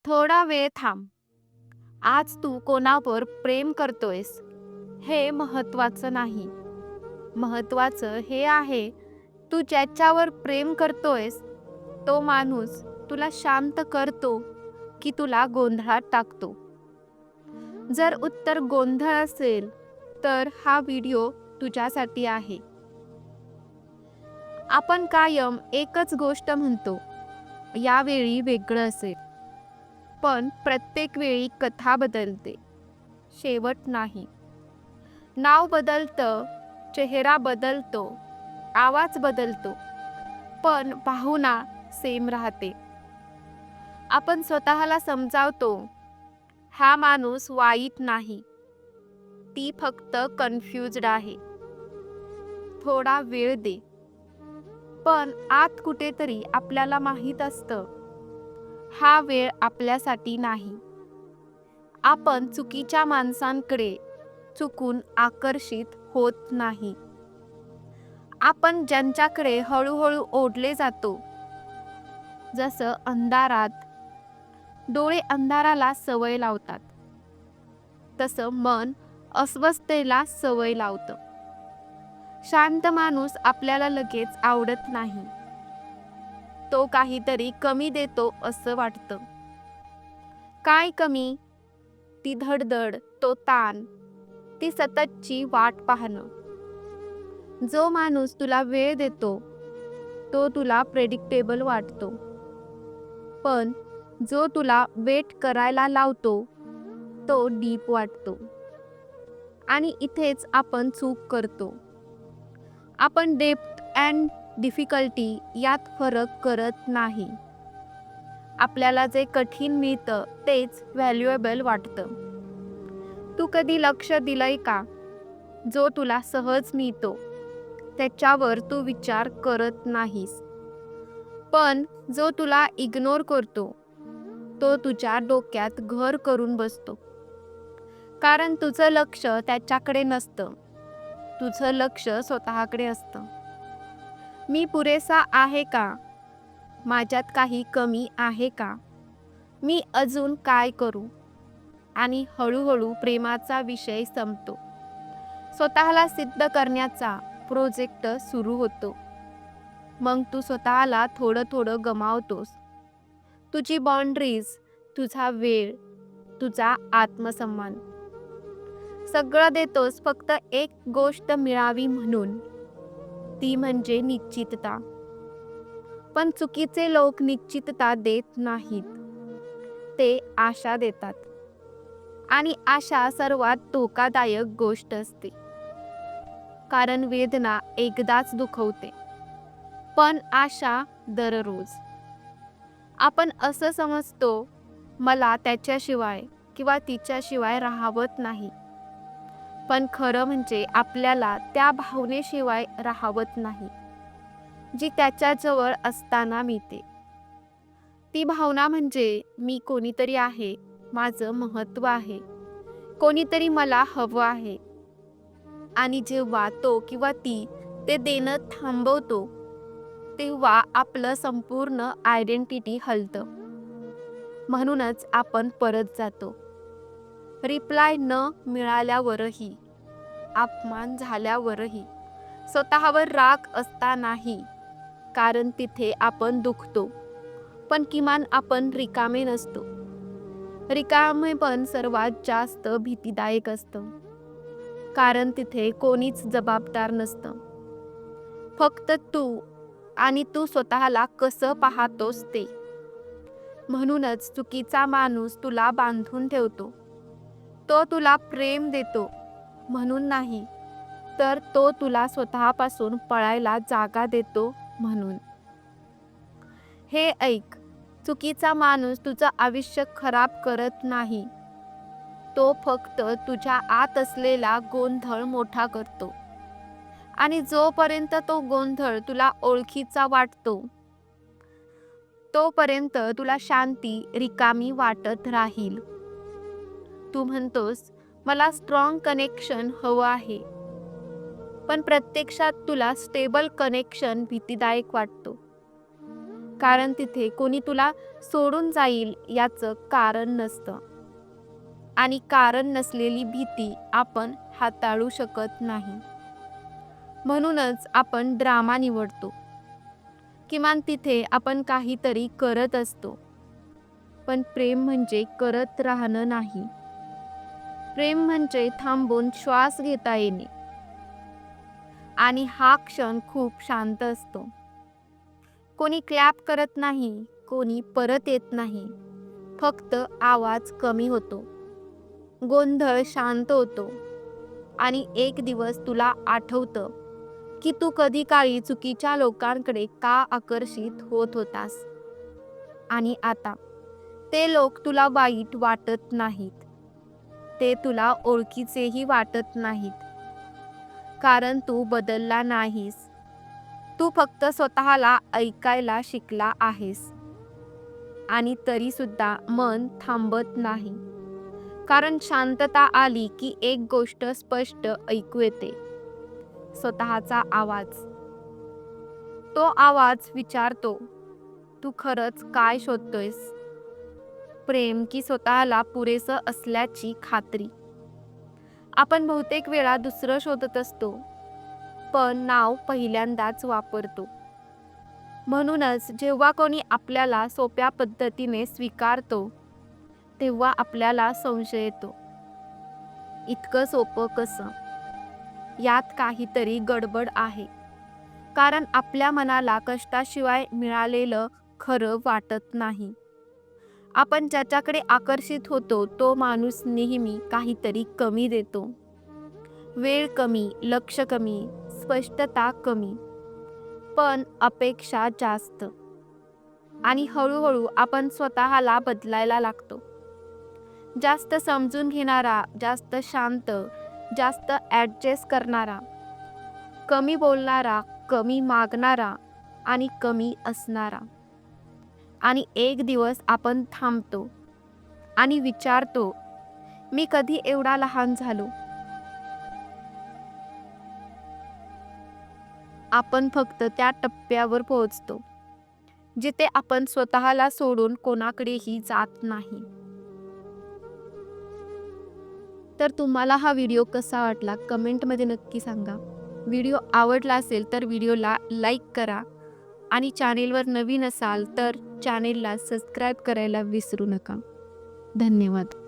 थोडा वेळ थांब. आज तू कोणावर प्रेम करतोयस हे महत्वाचं नाही. महत्वाचं हे आहे तू ज्याच्यावर प्रेम करतोयस तो माणूस तुला शांत करतो की तुला गोंधळात टाकतो. जर उत्तर गोंधळ असेल तर हा व्हिडिओ तुझ्यासाठी आहे. आपण कायम एकच गोष्ट म्हणतो, यावेळी वेगळं असेल. पण प्रत्येक वेळी कथा बदलते, शेवट नाही. नाव बदलतं, चेहरा बदलतो, आवाज बदलतो, पण भावना सेम राहते. आपण स्वतःला समजावतो, हा माणूस वाईट नाही, ती फक्त कन्फ्युज्ड आहे. थोडा वेळ दे. पण आत कुठेतरी आपल्याला माहीत असतं, हा वेळ आपल्यासाठी नाही. आपण चुकीच्या माणसांकडे चुकून आकर्षित होत नाही. आपण ज्यांच्याकडे हळूहळू ओढले जातो, जसं अंधारात डोळे अंधाराला सवय लावतात, तसं मन अस्वस्थतेला सवय लावतं. शांत माणूस आपल्याला लगेच आवडत नाही. तो काहीतरी कमी देतो असं वाटतं. काय कमी? ती धडधड, तो ताण, ती सततची वाट पाहणं. जो माणूस तुला वेळ देतो तो तुला प्रेडिक्टेबल वाटतो, पण जो तुला वेट करायला लावतो तो डीप वाटतो. आणि इथेच आपण चूक करतो. आपण डेप्थ अँड डिफिकल्टी यात फरक करत नाही. आपल्याला जे कठीण मिळतं तेच व्हॅल्युएबल वाटतं. तू कधी लक्ष दिलंय का? जो तुला सहज मिळतो त्याच्यावर तू विचार करत नाहीस, पण जो तुला इग्नोर करतो तो तुझ्या डोक्यात घर करून बसतो. कारण तुझं लक्ष त्याच्याकडे नसतं, तुझं लक्ष स्वतःकडे असतं. मी पुरेसा आहे का? माझ्यात काही कमी आहे का? मी अजून काय करू? आणि हळूहळू प्रेमाचा विषय संपतो. स्वतःला सिद्ध करण्याचा प्रोजेक्ट सुरू होतो. मग तू स्वतःला थोडं थोडं गमावतोस. तुझी बाउंड्रीज, तुझा वेळ, तुझा आत्मसन्मान सगळं देतोस फक्त एक गोष्ट मिळावी म्हणून, ती म्हणजे निश्चितता. पण चुकीचे लोक निश्चितता देत नाहीत, ते आशा देतात. आणि आशा सर्वात धोकादायक गोष्ट असते. कारण वेदना एकदाच दुखवते, पण आशा दररोज. आपण असं समजतो, मला त्याच्याशिवाय किंवा तिच्याशिवाय राहावत नाही. पण खरं म्हणजे आपल्याला त्या भावनेशिवाय राहावत नाही, जी त्याच्याजवळ असताना मिळते. ती भावना म्हणजे मी कोणीतरी आहे, माझं महत्त्व आहे, कोणीतरी मला हवं आहे. आणि जेव्हा तो किंवा ती ते देणं थांबवतो, तेव्हा आपलं संपूर्ण आयडेंटिटी हलतं. म्हणूनच आपण परत जातो. रिप्लाय न मिळाल्यावरही, अपमान झाल्यावरही, स्वतःवर राग असतानाही. कारण तिथे आपण दुखतो, पण किमान आपण रिकामे नसतो. रिकामेपण सर्वात जास्त भीतीदायक असतं. कारण तिथे कोणीच जबाबदार नसतं, फक्त तू आणि तू स्वतःला कसं पाहतोस ते. म्हणूनच चुकीचा माणूस तुला बांधून ठेवतो. तो तुला प्रेम देतो म्हणून नाही, तर तो तुला स्वतःपासून पळायला जागा देतो म्हणून. हे ऐक, चुकीचा माणूस तुझं आयुष्य खराब करत नाही, तो फक्त तुझ्या आत असलेला गोंधळ मोठा करतो. आणि जोपर्यंत तो गोंधळ तुला ओळखीचा वाटतो, तोपर्यंत तुला शांती रिकामी वाटत राहील. तू म्हणतोस, मला स्ट्रॉंग कनेक्शन हवं आहे, पण प्रत्यक्षात तुला स्टेबल कनेक्शन भीतीदायक वाटतो. कारण तिथे कोणी तुला सोडून जाईल याचं कारण नसतं. आणि कारण नसलेली भीती आपण हाताळू शकत नाही. म्हणूनच आपण ड्रामा निवडतो. किमान तिथे आपण काहीतरी करत असतो. पण प्रेम म्हणजे करत राहणं नाही. प्रेम म्हणजे थांबून श्वास घेता येणे. आणि हा क्षण खूप शांत असतो. कोणी क्लॅप करत नाही, कोणी परत येत नाही. फक्त आवाज कमी होतो. गोंधळ शांत होतो. आणि एक दिवस तुला आठवतं की तू कधी काळी चुकीच्या लोकांकडे का आकर्षित होत होतास. आणि आता ते लोक तुला वाईट वाटत नाहीत. ते तुला ओळखीचेही वाटत नाहीत. कारण तू बदलला नाहीस. तू फक्त स्वतःला ऐकायला शिकला आहेस. आणि तरी सुद्धा मन थांबत नाही. कारण शांतता आली की एक गोष्ट स्पष्ट ऐकू येते. स्वतःचा आवाज. तो आवाज विचारतो, तू खरंच काय शोधतोयस? प्रेम की स्वतःला पुरेसं असल्याची खात्री? आपण बहुतेक वेळा दुसरं शोधत असतो, पण नाव पहिल्यांदाच वापरतो. म्हणूनच जेव्हा कोणी आपल्याला सोप्या पद्धतीने स्वीकारतो, तेव्हा आपल्याला संशय येतो. इतकं सोपं कसं? यात काहीतरी गडबड आहे. कारण आपल्या मनाला कष्टाशिवाय मिळालेलं खरं वाटत नाही. आपण ज्याच्याकडे आकर्षित होतो तो माणूस नेहमी काहीतरी कमी देतो. वेळ कमी, लक्ष कमी, स्पष्टता कमी, पण अपेक्षा जास्त. आणि हळूहळू आपण स्वतःला बदलायला लागतो. जास्त समजून घेणारा, जास्त शांत, जास्त ॲडजस्ट करणारा, कमी बोलणारा, कमी मागणारा आणि कमी असणारा. आणि एक दिवस आपण थांबतो आणि विचारतो, मी कधी एवढा लहान झालो? आपण फक्त त्या टप्प्यावर पोहोचतो जिथे आपण स्वतःला सोडून कोणाकडेही जात नाही. तर तुम्हाला हा व्हिडिओ कसा वाटला कमेंटमध्ये नक्की सांगा. व्हिडिओ आवडला असेल तर व्हिडिओला लाईक करा आणि चॅनेलवर नवीन असाल तर चॅनेलला सबस्क्राईब करायला विसरू नका. धन्यवाद.